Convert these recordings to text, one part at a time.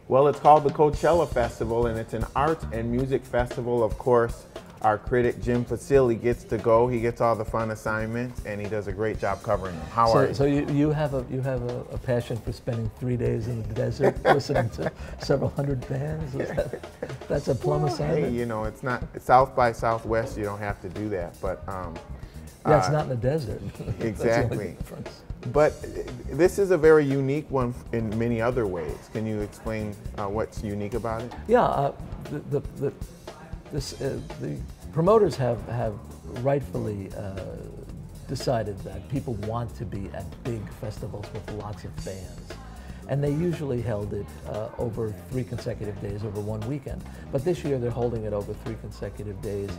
Well, it's called the Coachella Festival, and it's an art and music festival. Of course, our critic Jim Fusilli gets to go. He gets all the fun assignments, and he does a great job covering them. How are you? So you have a passion for spending 3 days in the desert listening to several hundred bands? That's a plum assignment? Hey, you know, it's not South by Southwest. You don't have to do that, but yeah, it's not in the desert. Exactly. That's the only difference. But this is a very unique one in many other ways. Can you explain what's unique about it? Yeah, the promoters have rightfully decided that people want to be at big festivals with lots of bands. And they usually held it over 3 consecutive days over 1 weekend. But this year they're holding it over 3 consecutive days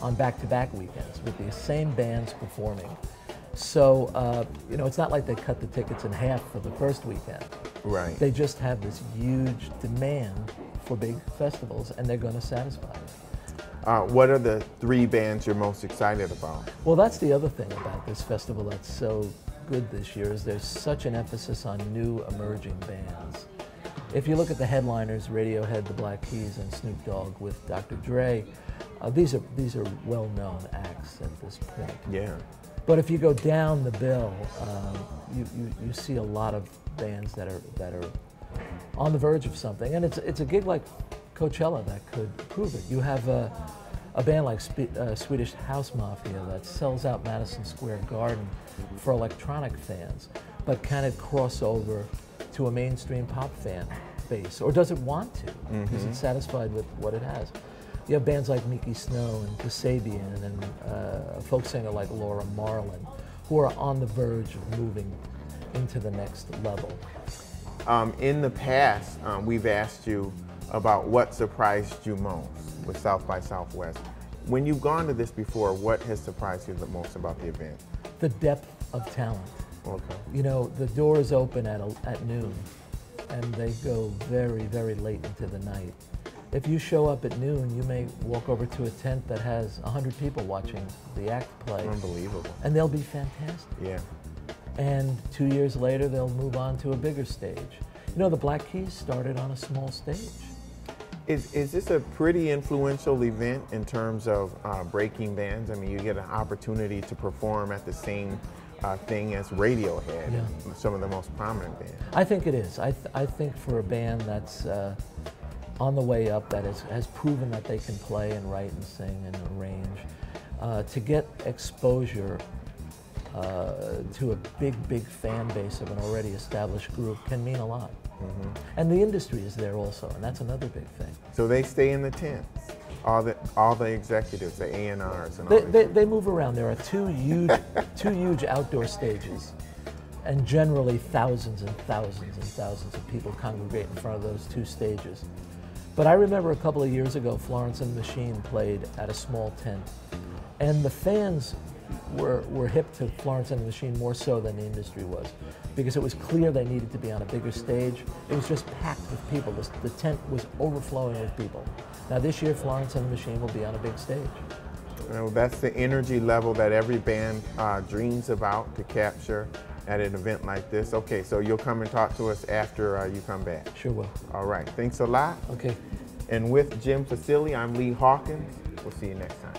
on back-to-back weekends with the same bands performing. So, you know, it's not like they cut the tickets in half for the first weekend. Right. They just have this huge demand for big festivals, and they're going to satisfy it. What are the 3 bands you're most excited about? Well, that's the other thing about this festival that's so good this year, is there's such an emphasis on new emerging bands. If you look at the headliners, Radiohead, the Black Keys, and Snoop Dogg with Dr. Dre, these are well-known acts at this point. Yeah. But if you go down the bill, you see a lot of bands that are on the verge of something, and it's a gig like Coachella that could prove it. You have a band like Swedish House Mafia that sells out Madison Square Garden for electronic fans, but can it cross over to a mainstream pop fan base, or does it want to? Is it satisfied with what it has? You have bands like Miike Snow and Kasabian and a folk singer like Marling, who are on the verge of moving into the next level. In the past, we've asked you about what surprised you most with South by Southwest. When you've gone to this before, what has surprised you the most about the event? The depth of talent. Okay. You know, the doors open at noon, and they go very, very late into the night. If you show up at noon, you may walk over to a tent that has 100 people watching the act play. Unbelievable. And they'll be fantastic. Yeah. And 2 years later, they'll move on to a bigger stage. You know, the Black Keys started on a small stage. Is this a pretty influential event in terms of breaking bands? I mean, you get an opportunity to perform at the same thing as Radiohead, Yeah. and some of the most prominent bands. I think it is. I think for a band that's on the way up, that has proven that they can play and write and sing and arrange, to get exposure to a big fan base of an already established group can mean a lot. And the industry is there also, and that's another big thing. So they stay in the tents, all the executives, the A&Rs, and all they move around. There are two huge outdoor stages, and generally thousands and thousands and thousands of people congregate in front of those 2 stages. But I remember a couple of years ago, Florence and the Machine played at a small tent, and the fans were hip to Florence and the Machine more so than the industry was, because it was clear they needed to be on a bigger stage. It was just packed with people. The tent was overflowing with people. Now this year, Florence and the Machine will be on a big stage. You know, that's the energy level that every band dreams about to capture at an event like this. Okay, so you'll come and talk to us after you come back. Sure will. All right, thanks a lot. Okay. And with Jim Fusilli, I'm Lee Hawkins. We'll see you next time.